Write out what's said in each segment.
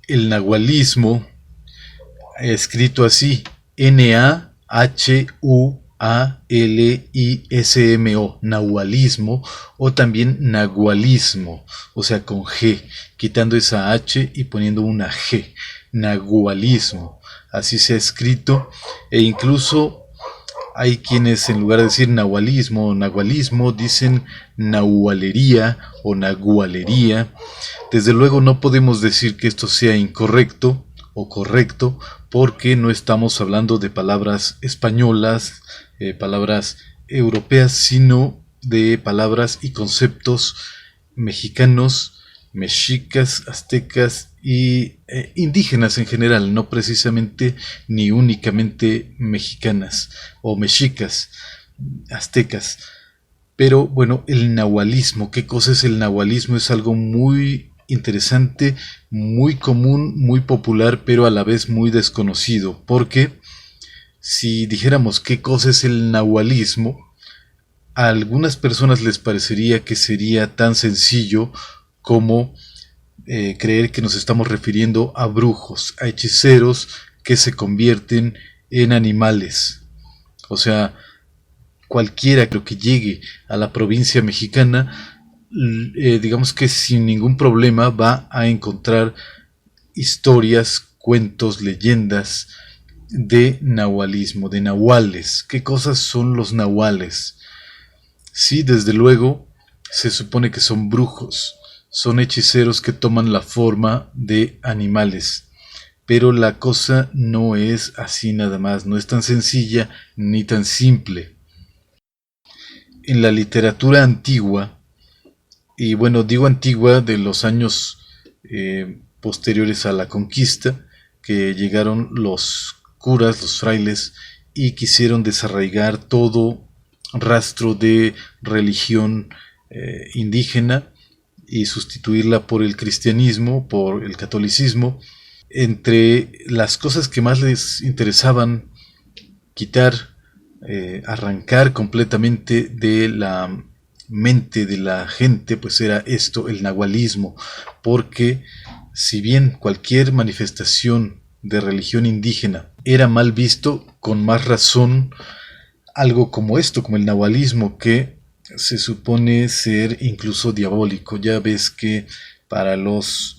el nahualismo, escrito así, Nahualismo, nahualismo, o también nahualismo, o sea, con G, quitando esa H y poniendo una G, nahualismo, así se ha escrito, e incluso hay quienes en lugar de decir nahualismo o nahualismo dicen nahualería o nahualería. Desde luego no podemos decir que esto sea incorrecto o correcto porque no estamos hablando de palabras españolas, palabras europeas, sino de palabras y conceptos mexicanos, mexicas, aztecas y indígenas en general, no precisamente ni únicamente mexicanas o mexicas, aztecas. Pero bueno, el nahualismo, ¿qué cosa es el nahualismo? Es algo muy interesante, muy común, muy popular, pero a la vez muy desconocido, porque si dijéramos qué cosa es el nahualismo, a algunas personas les parecería que sería tan sencillo como creer que nos estamos refiriendo a brujos, a hechiceros que se convierten en animales. O sea, cualquiera que llegue a la provincia mexicana, digamos que sin ningún problema va a encontrar historias, cuentos, leyendas de nahualismo, de nahuales. ¿Qué cosas son los nahuales? Sí, desde luego, se supone que son brujos, son hechiceros que toman la forma de animales. Pero la cosa no es así nada más, no es tan sencilla ni tan simple. En la literatura antigua, y bueno, digo antigua de los años posteriores a la conquista, que llegaron los curas, los frailes, y quisieron desarraigar todo rastro de religión indígena y sustituirla por el cristianismo, por el catolicismo. Entre las cosas que más les interesaban quitar, arrancar completamente de la mente de la gente, pues era esto, el nahualismo, porque si bien cualquier manifestación de religión indígena era mal visto, con más razón algo como esto, como el nahualismo, que se supone ser incluso diabólico. Ya ves que para los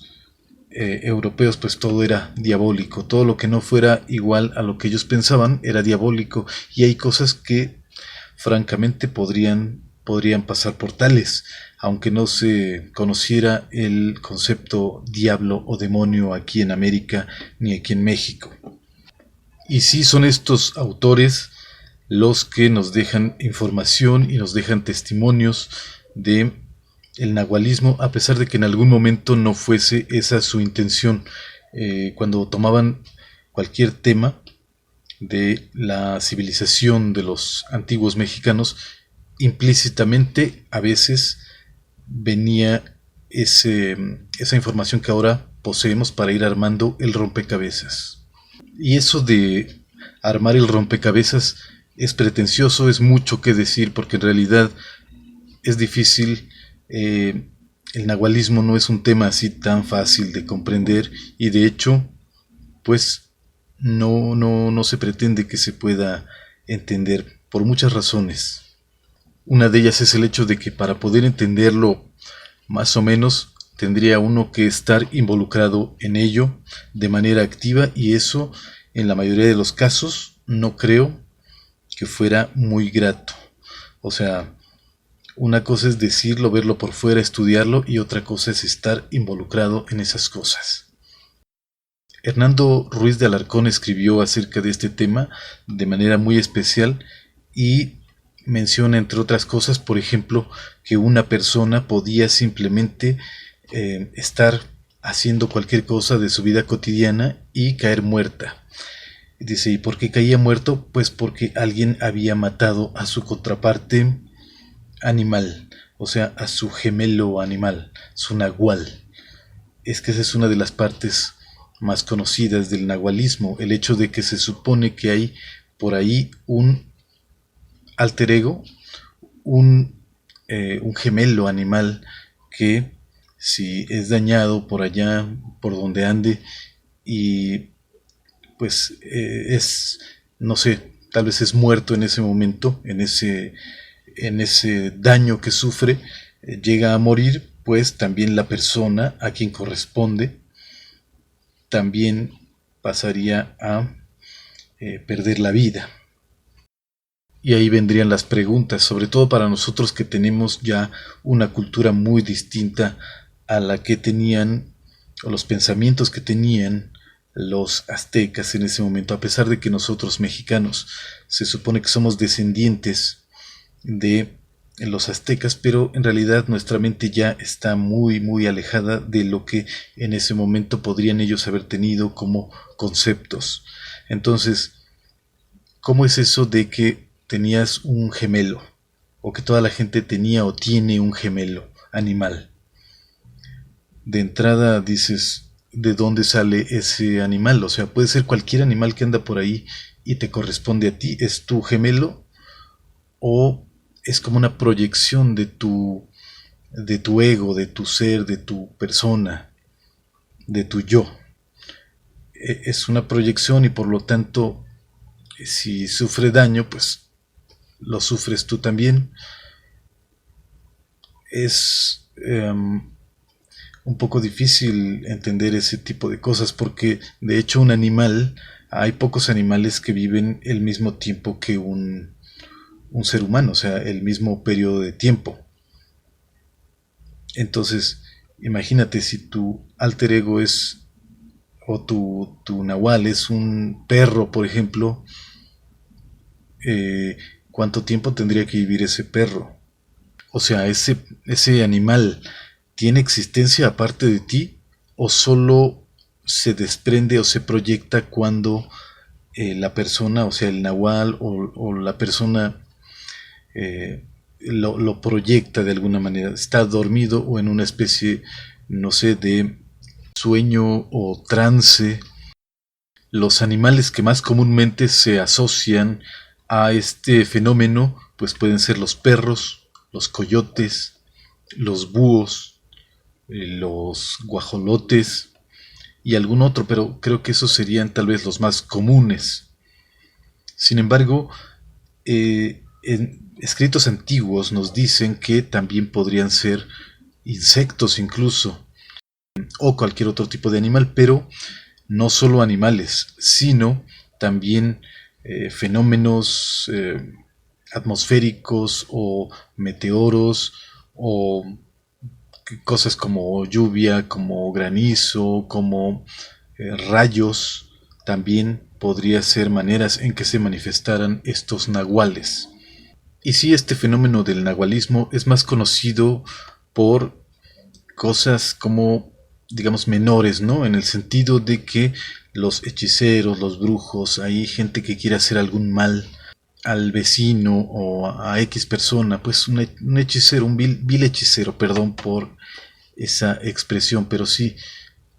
europeos pues todo era diabólico, todo lo que no fuera igual a lo que ellos pensaban era diabólico, y hay cosas que francamente podrían pasar por tales, aunque no se conociera el concepto diablo o demonio aquí en América ni aquí en México. Y sí son estos autores los que nos dejan información y nos dejan testimonios de el nahualismo, a pesar de que en algún momento no fuese esa su intención. Cuando tomaban cualquier tema de la civilización de los antiguos mexicanos, implícitamente a veces venía esa información que ahora poseemos para ir armando el rompecabezas. Y eso de armar el rompecabezas es pretencioso, es mucho que decir, porque en realidad es difícil. El nahualismo no es un tema así tan fácil de comprender, y de hecho pues no se pretende que se pueda entender por muchas razones. Una de ellas es el hecho de que para poder entenderlo más o menos tendría uno que estar involucrado en ello de manera activa, y eso en la mayoría de los casos no creo que fuera muy grato. O sea, una cosa es decirlo, verlo por fuera, estudiarlo, y otra cosa es estar involucrado en esas cosas. Hernando Ruiz de Alarcón escribió acerca de este tema de manera muy especial y menciona, entre otras cosas, por ejemplo, que una persona podía simplemente estar haciendo cualquier cosa de su vida cotidiana y caer muerta. Dice, ¿y por qué caía muerto? Pues porque alguien había matado a su contraparte animal, o sea, a su gemelo animal, su nahual. Es que esa es una de las partes más conocidas del nahualismo, el hecho de que se supone que hay por ahí un alter ego, un gemelo animal que si es dañado por allá, por donde ande, y pues no sé, tal vez es muerto en ese momento, en ese daño que sufre, llega a morir, pues también la persona a quien corresponde también pasaría a perder la vida. Y ahí vendrían las preguntas, sobre todo para nosotros que tenemos ya una cultura muy distinta a la que tenían, o los pensamientos que tenían los aztecas en ese momento, a pesar de que nosotros mexicanos se supone que somos descendientes de los aztecas, pero en realidad nuestra mente ya está muy muy alejada de lo que en ese momento podrían ellos haber tenido como conceptos. Entonces, ¿cómo es eso de que tenías un gemelo? O que toda la gente tenía o tiene un gemelo animal. De entrada dices, ¿de dónde sale ese animal? O sea, puede ser cualquier animal que anda por ahí y te corresponde a ti. ¿Es tu gemelo? ¿O es como una proyección de tu ego, de tu ser, de tu persona, de tu yo? Es una proyección y por lo tanto, si sufre daño, pues lo sufres tú también. Es un poco difícil entender ese tipo de cosas porque de hecho un animal, hay pocos animales que viven el mismo tiempo que un ser humano, o sea, el mismo periodo de tiempo. Entonces, imagínate si tu alter ego es, o tu nahual es un perro, por ejemplo, ¿cuánto tiempo tendría que vivir ese perro? O sea, ese animal tiene existencia aparte de ti o solo se desprende o se proyecta cuando la persona, o sea, el nahual o la persona lo proyecta de alguna manera, está dormido o en una especie, no sé, de sueño o trance. Los animales que más comúnmente se asocian a este fenómeno, pues pueden ser los perros, los coyotes, los búhos, los guajolotes y algún otro, pero creo que esos serían tal vez los más comunes. Sin embargo, en escritos antiguos nos dicen que también podrían ser insectos incluso, o cualquier otro tipo de animal, pero no solo animales, sino también fenómenos atmosféricos o meteoros o cosas como lluvia, como granizo, como rayos, también podría ser maneras en que se manifestaran estos nahuales. Y sí, este fenómeno del nahualismo es más conocido por cosas como, digamos, menores, ¿no? En el sentido de que los hechiceros, los brujos, hay gente que quiere hacer algún mal al vecino o a X persona, pues un hechicero, un vil hechicero, perdón por esa expresión, pero sí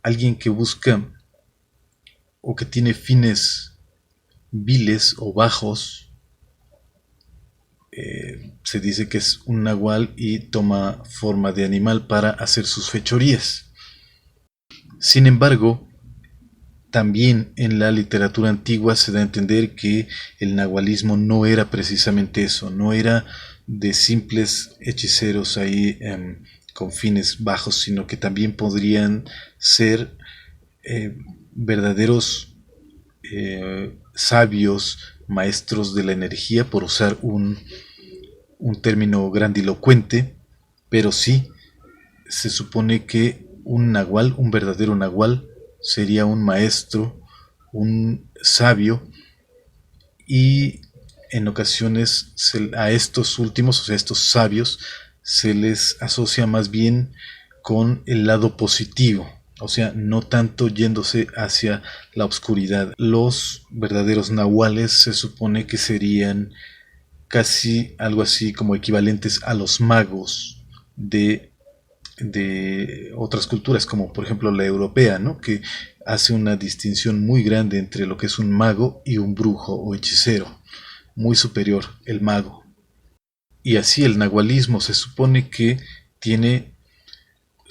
alguien que busca o que tiene fines viles o bajos, se dice que es un nahual y toma forma de animal para hacer sus fechorías. Sin embargo, también en la literatura antigua se da a entender que el nahualismo no era precisamente eso, no era de simples hechiceros ahí con fines bajos, sino que también podrían ser eh, verdaderos sabios, maestros de la energía, por usar un término grandilocuente, pero sí se supone que un nahual, un verdadero nahual, sería un maestro, un sabio, y en ocasiones a estos últimos, o sea, a estos sabios, se les asocia más bien con el lado positivo, o sea, no tanto yéndose hacia la oscuridad. Los verdaderos nahuales se supone que serían casi algo así como equivalentes a los magos de otras culturas, como por ejemplo la europea, ¿no? Que hace una distinción muy grande entre lo que es un mago y un brujo o hechicero, muy superior el mago. Y así el nahualismo se supone que tiene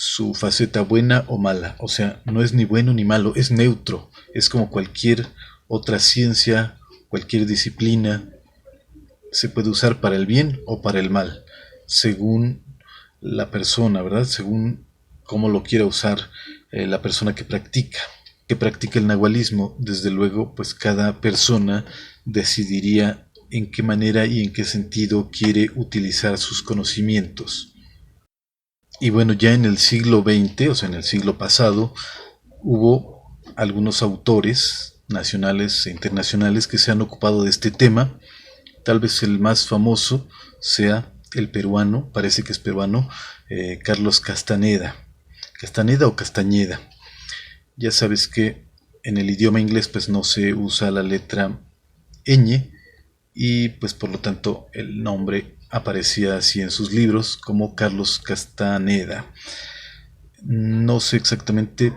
su faceta buena o mala. O sea, no es ni bueno ni malo, es neutro. Es como cualquier otra ciencia, cualquier disciplina. Se puede usar para el bien o para el mal, según la persona, ¿verdad? Según cómo lo quiera usar la persona que practica el nahualismo. Desde luego, pues cada persona decidiría en qué manera y en qué sentido quiere utilizar sus conocimientos. Y bueno, ya en el siglo XX, o sea, en el siglo pasado, hubo algunos autores nacionales e internacionales que se han ocupado de este tema. Tal vez el más famoso sea el peruano, parece que es peruano, Carlos Castaneda. Castaneda o Castañeda. Ya sabes que en el idioma inglés pues no se usa la letra ñ, y pues por lo tanto el nombre aparecía así en sus libros como Carlos Castaneda. No sé exactamente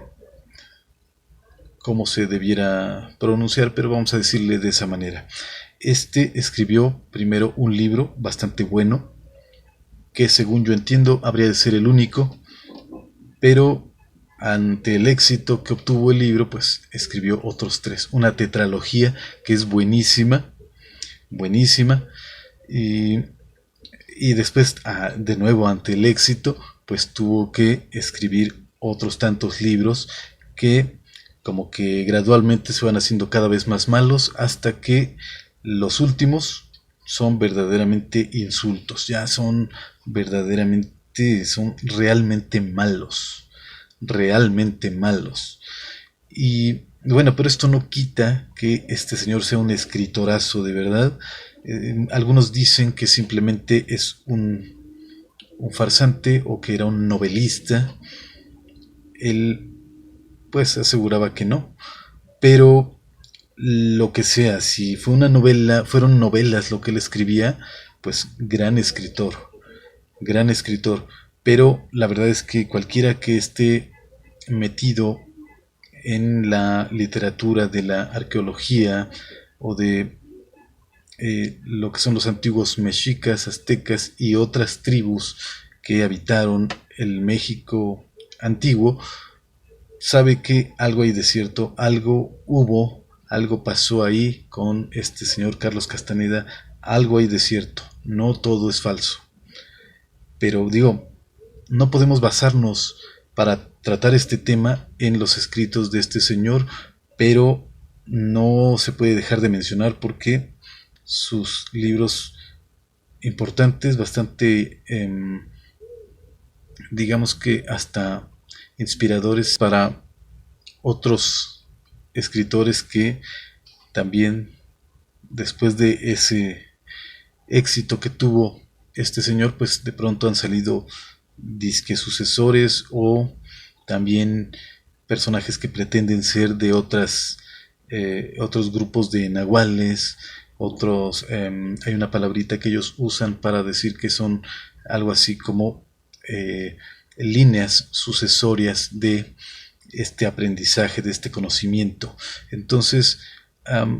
cómo se debiera pronunciar, pero vamos a decirle de esa manera. Este escribió primero un libro bastante bueno, que según yo entiendo habría de ser el único, pero ante el éxito que obtuvo el libro, pues escribió otros tres, una tetralogía que es buenísima, buenísima, y, y después, de nuevo ante el éxito, pues tuvo que escribir otros tantos libros que como que gradualmente se van haciendo cada vez más malos hasta que los últimos son verdaderamente insultos, ya son verdaderamente, son realmente malos. Y bueno, pero esto no quita que este señor sea un escritorazo de verdad. Algunos dicen que simplemente es un farsante o que era un novelista. Él pues aseguraba que no, pero lo que sea, si fue una novela, fueron novelas lo que él escribía, pues gran escritor, pero la verdad es que cualquiera que esté metido en la literatura de la arqueología o de lo que son los antiguos mexicas, aztecas y otras tribus que habitaron el México antiguo, sabe que algo hay de cierto, algo hubo, algo pasó ahí con este señor Carlos Castaneda, algo hay de cierto, no todo es falso. Pero digo, no podemos basarnos para tratar este tema en los escritos de este señor, pero no se puede dejar de mencionar porque sus libros importantes, bastante, digamos que hasta inspiradores para otros escritores que también después de ese éxito que tuvo este señor, pues de pronto han salido disque sucesores o también personajes que pretenden ser de otros grupos de nahuales, otros, hay una palabrita que ellos usan para decir que son algo así como líneas sucesorias de este aprendizaje, de este conocimiento. Entonces,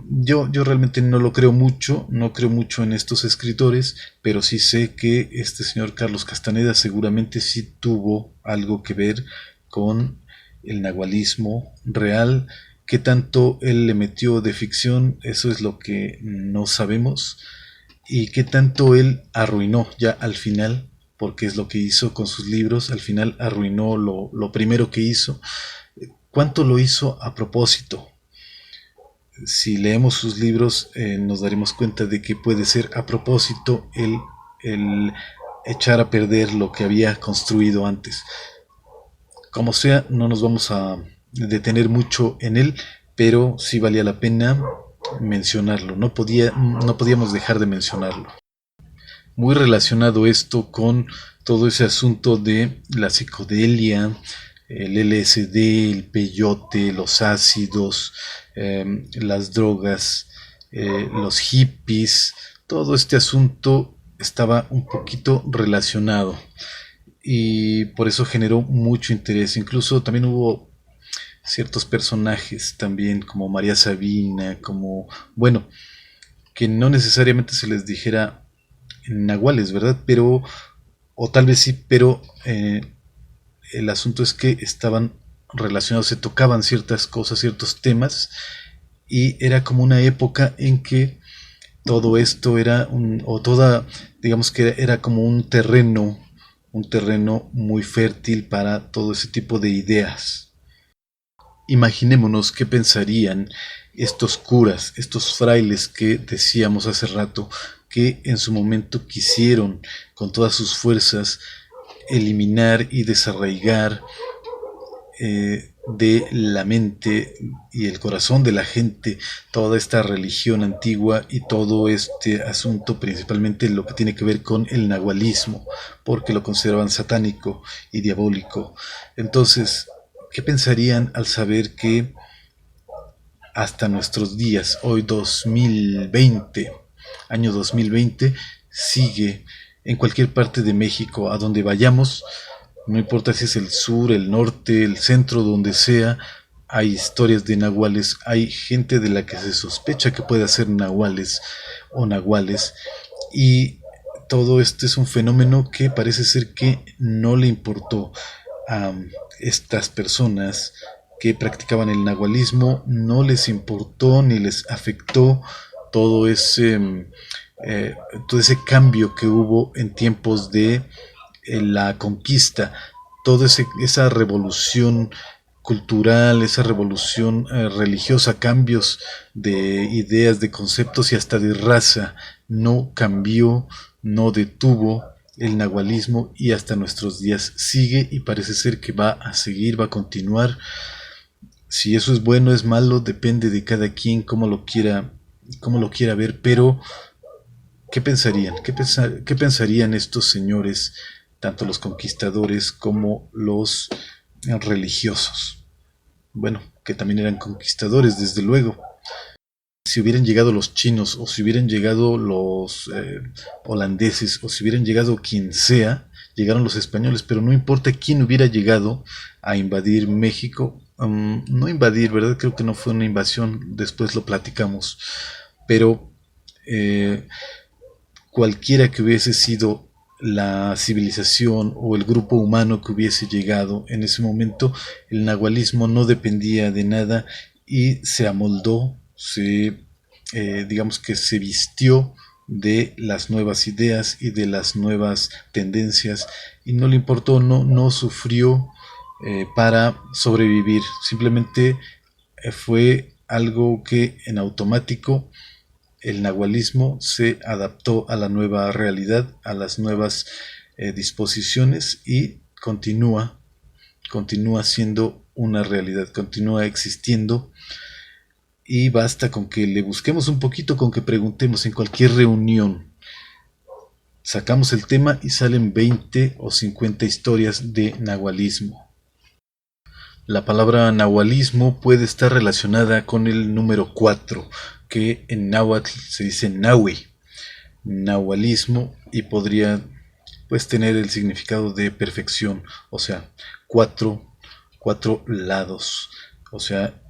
yo realmente no lo creo mucho, no creo mucho en estos escritores, pero sí sé que este señor Carlos Castaneda seguramente sí tuvo algo que ver con el nahualismo real. ¿Qué tanto él le metió de ficción? Eso es lo que no sabemos. Y qué tanto él arruinó ya al final, porque es lo que hizo con sus libros, al final arruinó lo primero que hizo. ¿Cuánto lo hizo a propósito? Si leemos sus libros, nos daremos cuenta de que puede ser a propósito el echar a perder lo que había construido antes. Como sea, no nos vamos a detener mucho en él, pero sí valía la pena mencionarlo. No podíamos dejar de mencionarlo. Muy relacionado esto con todo ese asunto de la psicodelia, el LSD, el peyote, los ácidos, las drogas, los hippies, todo este asunto estaba un poquito relacionado y por eso generó mucho interés. Incluso también hubo ciertos personajes también como María Sabina, como, bueno, que no necesariamente se les dijera nahuales, ¿verdad? Pero, o tal vez sí, pero el asunto es que estaban relacionados, se tocaban ciertas cosas, ciertos temas, y era como una época en que todo esto era digamos que era como un terreno muy fértil para todo ese tipo de ideas. Imaginémonos qué pensarían estos curas, estos frailes que decíamos hace rato, que en su momento quisieron con todas sus fuerzas eliminar y desarraigar de la mente y el corazón de la gente toda esta religión antigua y todo este asunto, principalmente lo que tiene que ver con el nahualismo, porque lo consideraban satánico y diabólico. Entonces, ¿qué pensarían al saber que hasta nuestros días, hoy 2020, año 2020, sigue en cualquier parte de México, a donde vayamos, no importa si es el sur, el norte, el centro, donde sea, hay historias de nahuales, hay gente de la que se sospecha que puede ser nahuales o nahuales, y todo esto es un fenómeno que parece ser que no le importó a estas personas que practicaban el nahualismo, no les importó ni les afectó todo ese, eh, todo ese cambio que hubo en tiempos de la conquista, toda esa revolución cultural, esa revolución religiosa, cambios de ideas, de conceptos y hasta de raza, no cambió, no detuvo el nahualismo y hasta nuestros días sigue y parece ser que va a seguir, va a continuar. Si eso es bueno, es malo, depende de cada quien cómo lo quiera ver, pero ¿qué pensarían? ¿Qué pensarían estos señores, tanto los conquistadores como los religiosos? Bueno, que también eran conquistadores, desde luego. Si hubieran llegado los chinos, o si hubieran llegado los holandeses, o si hubieran llegado quien sea, llegaron los españoles, pero no importa quién hubiera llegado a invadir México, no invadir, ¿verdad? Creo que no fue una invasión, después lo platicamos, pero eh, cualquiera que hubiese sido la civilización o el grupo humano que hubiese llegado en ese momento, el nahualismo no dependía de nada y se amoldó, digamos que se vistió de las nuevas ideas y de las nuevas tendencias y no le importó, no sufrió para sobrevivir, simplemente fue algo que en automático el nahualismo se adaptó a la nueva realidad, a las nuevas disposiciones y continúa siendo una realidad, continúa existiendo y basta con que le busquemos un poquito, con que preguntemos en cualquier reunión. Sacamos el tema y salen 20 o 50 historias de nahualismo. La palabra nahualismo puede estar relacionada con el número 4, que en náhuatl se dice nahue, nahualismo, y podría pues tener el significado de perfección, o sea, cuatro lados, o sea,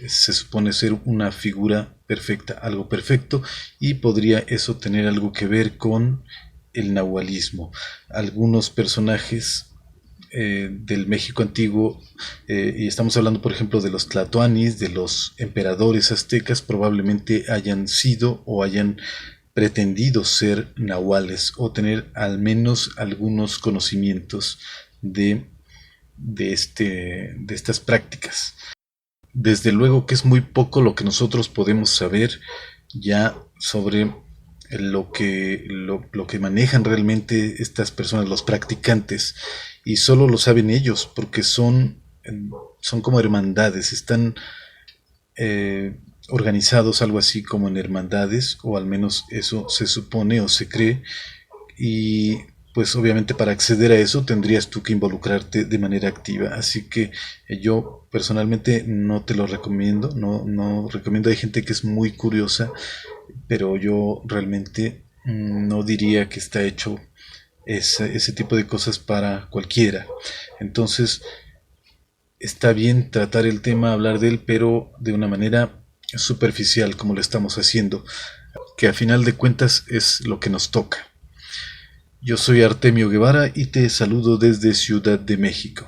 se supone ser una figura perfecta, algo perfecto, y podría eso tener algo que ver con el nahualismo. Algunos personajes del México antiguo, y estamos hablando por ejemplo de los tlatoanis, de los emperadores aztecas, probablemente hayan sido o hayan pretendido ser nahuales o tener al menos algunos conocimientos de estas prácticas. Desde luego que es muy poco lo que nosotros podemos saber ya sobre lo que manejan realmente estas personas, los practicantes, y solo lo saben ellos porque son como hermandades, están organizados algo así como en hermandades, o al menos eso se supone o se cree, y pues obviamente para acceder a eso tendrías tú que involucrarte de manera activa, así que yo personalmente no te lo recomiendo, no recomiendo, hay gente que es muy curiosa, pero yo realmente no diría que está hecho ese tipo de cosas para cualquiera. Entonces está bien tratar el tema, hablar de él, pero de una manera superficial como lo estamos haciendo, que a final de cuentas es lo que nos toca. Yo soy Artemio Guevara y te saludo desde Ciudad de México.